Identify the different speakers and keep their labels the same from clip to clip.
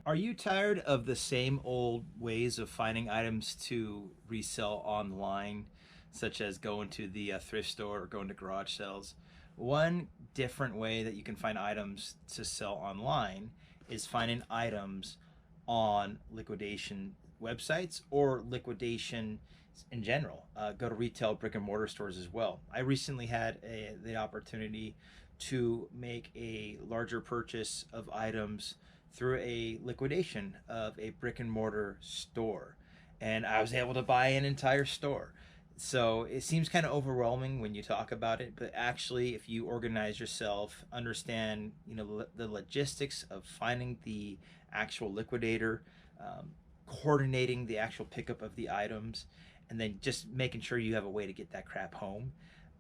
Speaker 1: Are you tired of the same old ways of finding items to resell online, such as going to the thrift store or going to garage sales? One different way that you can find items to sell online is finding items on liquidation websites or liquidation in general. Go to retail brick and mortar stores as well. I recently had the opportunity to make a larger purchase of items through a liquidation of a brick and mortar store, and I was able to buy an entire store. So it seems kind of overwhelming when you talk about it, but actually if you organize yourself, understand the logistics of finding the actual liquidator, coordinating the actual pickup of the items, and then just making sure you have a way to get that crap home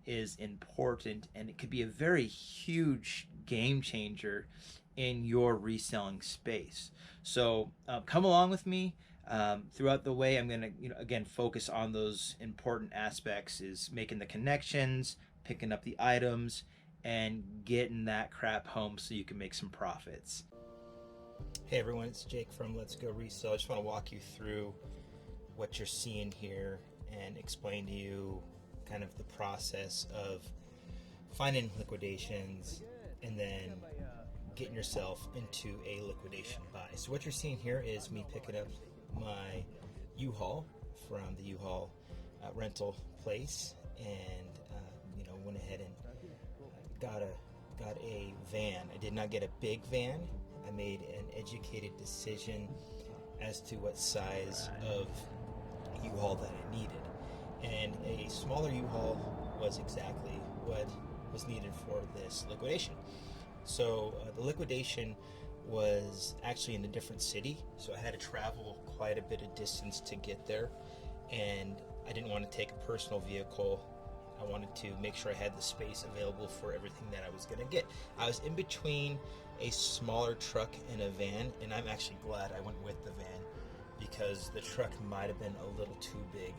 Speaker 1: is important, and it could be a very huge game changer in your reselling space. So come along with me throughout the way. I'm going to again focus on those important aspects: is making the connections, picking up the items, and getting that crap home so you can make some profits. Hey everyone, it's Jake from Let's Go Resell. I just want to walk you through what you're seeing here and explain to you kind of the process of finding liquidations and then getting yourself into a liquidation buy. So what you're seeing here is me picking up my U-Haul from the U-Haul rental place, and went ahead and got a van. I did not get a big van. I made an educated decision as to what size of U-Haul that I needed, and a smaller U-Haul was exactly what was needed for this liquidation. So the liquidation was actually in a different city, so I had to travel quite a bit of distance to get there, and I didn't want to take a personal vehicle. I wanted to make sure I had the space available for everything that I was going to get. I was in between a smaller truck and a van, and I'm actually glad I went with the van because the truck might have been a little too big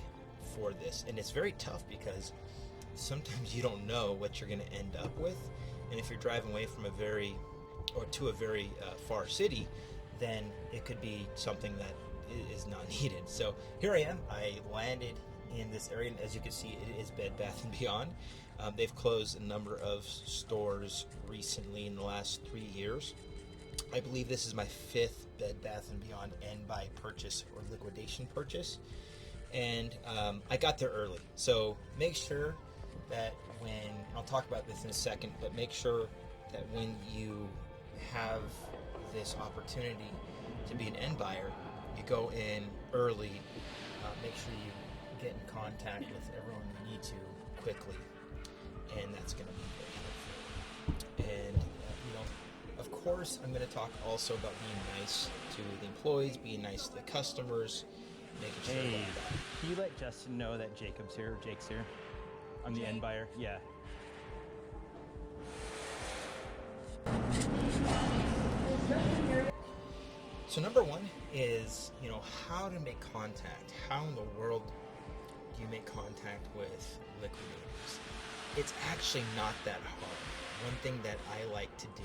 Speaker 1: for this. And it's very tough because sometimes you don't know what you're going to end up with, and if you're driving away from a very far city, then it could be something that is not needed. So here I am. I landed in this area, and as you can see, it is Bed Bath & Beyond. They've closed a number of stores recently in the last 3 years. I believe this is my 5th Bed Bath & Beyond end buy purchase or liquidation purchase, and I got there early. So make sure that when, I'll talk about this in a second, but make sure that when you have this opportunity to be an end buyer, you go in early. Make sure you get in contact with everyone you need to quickly, and that's going to be very helpful. And of course, I'm going to talk also about being nice to the employees, being nice to the customers, making sure.
Speaker 2: Hey, can you let Justin know that Jacob's here? Jake's here. I'm the end buyer. Yeah.
Speaker 1: So number one is, how to make contact. How in the world do you make contact with liquidators? It's actually not that hard. One thing that I like to do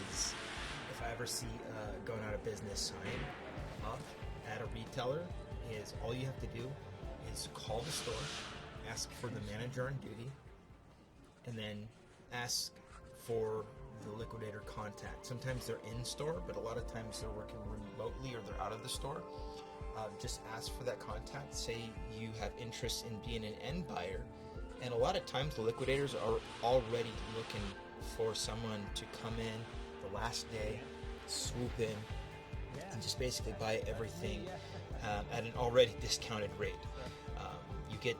Speaker 1: is, if I ever see a going out of business sign up at a retailer, is all you have to do is call the store, ask for the manager on duty, and then ask for the liquidator contact. Sometimes they're in store, but a lot of times they're working remotely or they're out of the store. Just ask for that contact. Say you have interest in being an end buyer, and a lot of times the liquidators are already looking for someone to come in the last day, swoop in, and just basically buy everything at an already discounted rate. You get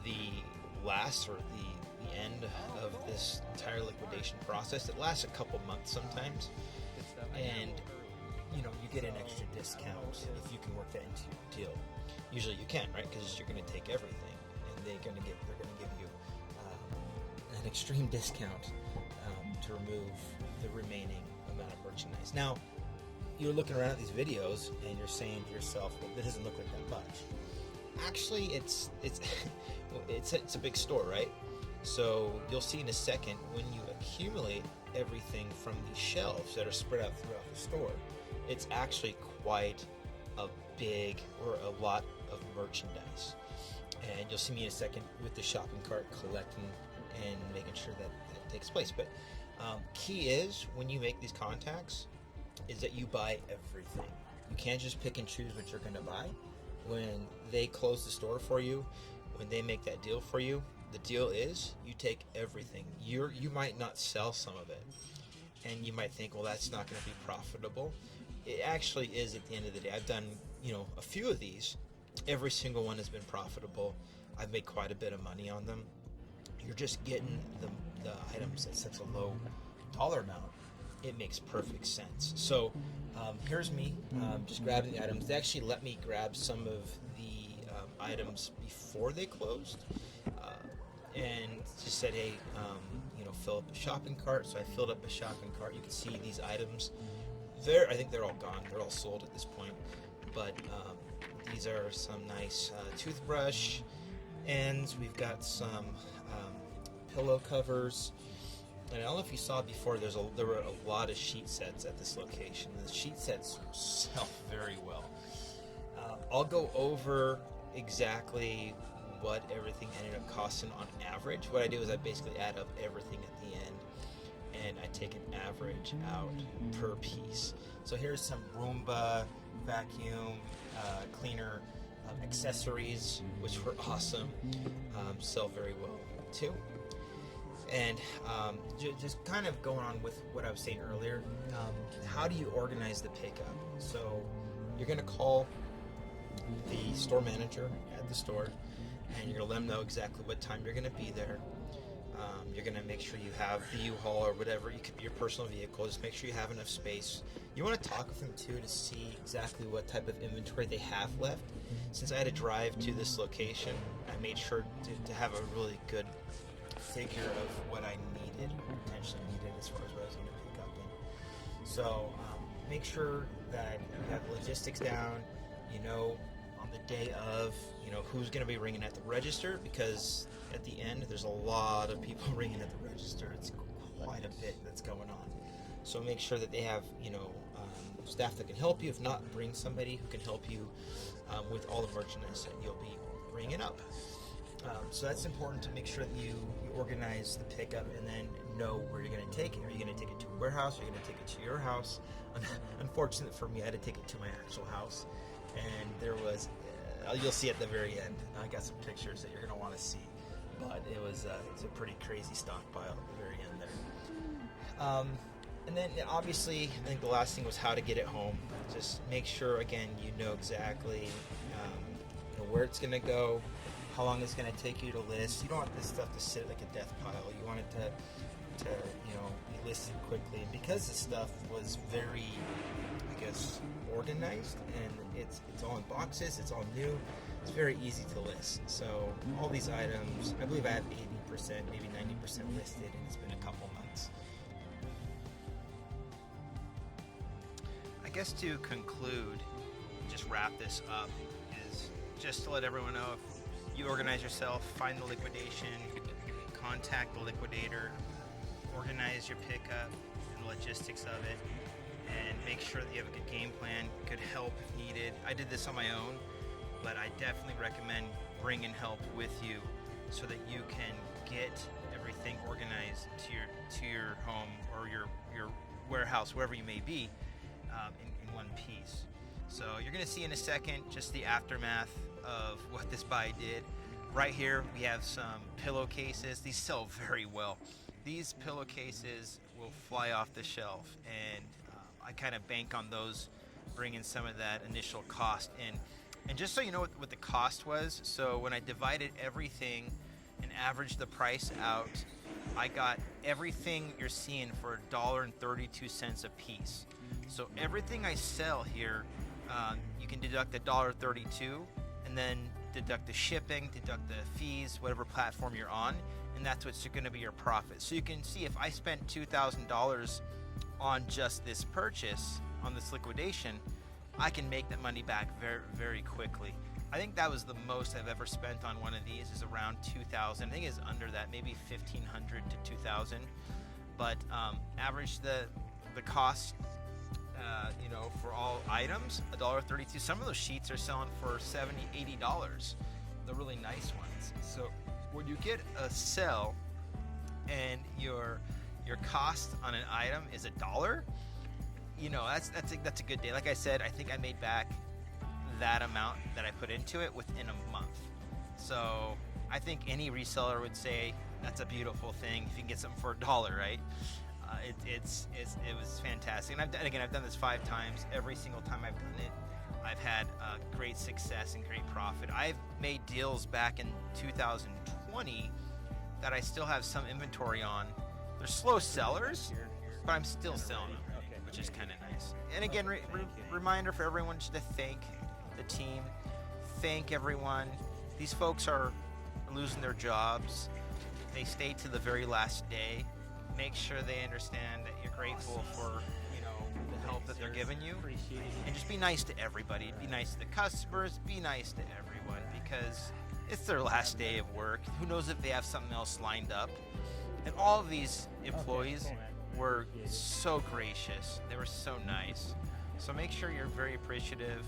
Speaker 1: the last or the end of this entire liquidation process. It lasts a couple months sometimes, and you get an extra discount if you can work that into your deal. Usually you can, right? Because you're going to take everything, and they're going to give you an extreme discount to remove the remaining amount of merchandise. Now, you're looking around at these videos and you're saying to yourself, well, this doesn't look like that much. Actually, it's a big store, right? So you'll see in a second, when you accumulate everything from these shelves that are spread out throughout the store,
Speaker 3: it's actually quite a big or a lot of merchandise. And you'll see me in a second with the shopping cart collecting and making sure that that takes place. But key is when you make these contacts is that you buy everything. You can't just pick and choose what you're going to buy. When they close the store for you, when they make that deal for you, the deal is you take everything. You might not sell some of it, and you might think, well, that's not going to be profitable. It actually is at the end of the day. I've done a few of these. Every single one has been profitable. I've made quite a bit of money on them. You're just getting the items at such a low dollar amount. It makes perfect sense. So here's me just grabbing the items. They actually let me grab some of the items before they closed, and just said, hey, fill up a shopping cart. So I filled up a shopping cart. You can see these items. I think they're all gone. They're all sold at this point. But these are some nice toothbrush ends. We've got some pillow covers. And I don't know if you saw before, there were a lot of sheet sets at this location. The sheet sets sell very well. I'll go over exactly what everything ended up costing on average. What I do is I basically add up everything at the end, and I take an average out per piece. So here's some Roomba vacuum cleaner accessories, which were awesome. Sell very well too. And just kind of going on with what I was saying earlier, how do you organize the pickup? So you're going to call the store manager at the store, and you're going to let them know exactly what time you're going to be there. You're going to make sure you have the U-Haul or whatever. You could be your personal vehicle. Just make sure you have enough space. You want to talk with them too to see exactly what type of inventory they have left. Since I had to drive to this location, I made sure to have a really good figure of what I potentially needed as far as what I was going to pick up in. So make sure that you have logistics down. On the day of, who's going to be ringing at the register, because at the end there's a lot of people ringing at the register. It's quite a bit that's going on. So make sure that they have staff that can help you. If not, bring somebody who can help you with all the merchandise that you'll be ringing up. So that's important to make sure that you organize the pickup and then know where you're going to take it. Are you going to take it to a warehouse? Are you going to take it to your house? Unfortunate for me, I had to take it to my actual house. And there was, you'll see at the very end, I got some pictures that you're going to want to see. But it's a pretty crazy stockpile at the very end there. And then obviously, I think the last thing was how to get it home. Just make sure, again, you know exactly where it's going to go, how long it's going to take you to list. You don't want this stuff to sit like a death pile. You want it to be listed quickly. And because this stuff was very, organized, and it's all in boxes, it's all new, it's very easy to list. So all these items, I believe I have 80%, maybe 90% listed, and it's been a couple months.
Speaker 1: I guess to conclude, just wrap this up, is just to let everyone know, if you organize yourself, find the liquidation, contact the liquidator, organize your pickup and the logistics of it, and make sure that you have a good game plan, good help if needed. I did this on my own, but I definitely recommend bringing help with you so that you can get everything organized to your home or your warehouse, wherever you may be, in one piece. So you're going to see in a second just the aftermath of what this buy did. Right here we have some pillowcases. These sell very well. These pillowcases will fly off the shelf, and I kind of bank on those bringing some of that initial cost in. And just so you know what the cost was, so when I divided everything and averaged the price out, I got everything you're seeing for $1.32 a piece. So everything I sell here, you can deduct $1.32 and then deduct the shipping, deduct the fees, whatever platform you're on, and that's what's going to be your profit. So you can see if I spent $2,000 on just this purchase, on this liquidation, I can make that money back very, very quickly. I think that was the most I've ever spent on one of these, is around $2,000. I think it's under that, maybe $1,500 to $2,000. But average the cost
Speaker 3: you know, for all items, $1.32. Some of those sheets are selling for $70, $80, the really nice ones. So when you get a sell and your cost on an item is $1, you know, that's a good day. Like I said, I think I made back that amount that I put into it within a month. So I think any reseller would say that's a beautiful thing if you can get something for $1, right? It was fantastic. And I've done this 5 times. Every single time I've done it, I've had great success and great profit. I've made deals back in 2020 that I still have some inventory on. They're slow sellers, but I'm still selling them, which is kind of nice. And again, reminder for everyone just to thank the team, thank everyone. These folks are losing their jobs. They stay to the very last day. Make sure they understand that you're grateful for, you know, the help that they're giving you. And just be nice to everybody. Be nice to the customers. Be nice to everyone, because it's their last day of work. Who knows if they have something else lined up. And all of these employees were so gracious. They were so nice. So make sure you're very appreciative.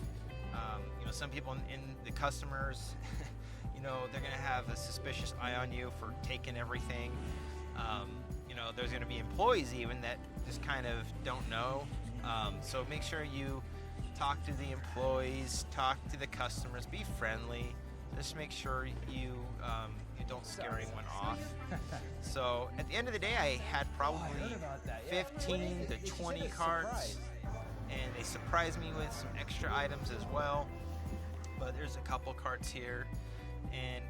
Speaker 3: You know, some people in the customers, you know, they're going to have a suspicious eye on you for taking everything. You know, there's going to be employees even that just kind of don't know. So make sure you talk to the employees, talk to the customers, be friendly. Just make sure you don't scare anyone off. So at the end of the day, I had probably 15 to 20 carts, and they surprised me with some extra items as well. But there's a couple carts here, and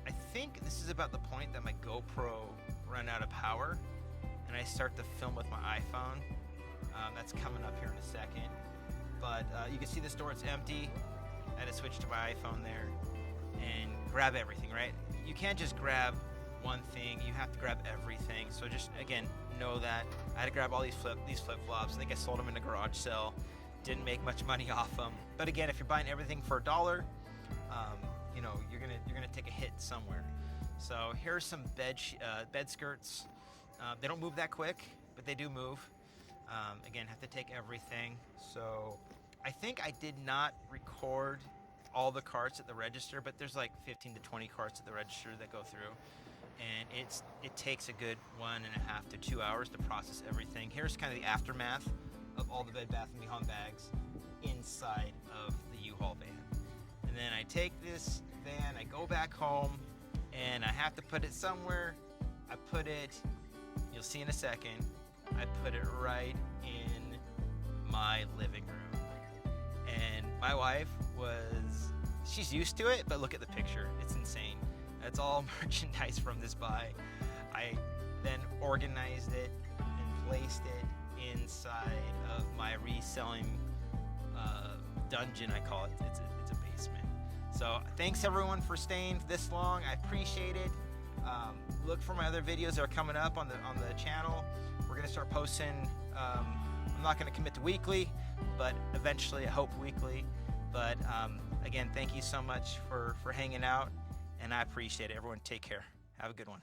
Speaker 3: I think this is about the point that my GoPro ran out of power, and I start to film with my iPhone. That's coming up here in a second. But you can see the store, it's empty. I had to switch to my iPhone there and grab everything, right? You can't just grab one thing, you have to grab everything. So just, again, know that. I had to grab all these flip-flops. I think I sold them in a garage sale. Didn't make much money off them. But again, if you're buying everything for $1, you know, you're gonna take a hit somewhere. So here's some bed skirts. They don't move that quick, but they do move. Again, have to take everything. So I think I did not record all the carts at the register, but there's like 15 to 20 carts at the register that go through, and it takes a good 1.5 to 2 hours to process everything. Here's kind of the aftermath of all the Bed Bath & Beyond bags inside of the U-Haul van. And then I take this van, I go back home, and I have to put it somewhere. I put it, you'll see in a second, I put it right in my living room. And my wife she's used to it, but look at the picture. It's insane. That's all merchandise from this buy. I then organized it and placed it inside of my reselling dungeon, I call it. It's a basement. So thanks everyone for staying this long. I appreciate it. Look for my other videos that are coming up on the channel. We're gonna start posting. I'm not gonna commit to weekly, but eventually I hope weekly. But again, thank you so much for hanging out, and I appreciate it. Everyone, take care. Have a good one.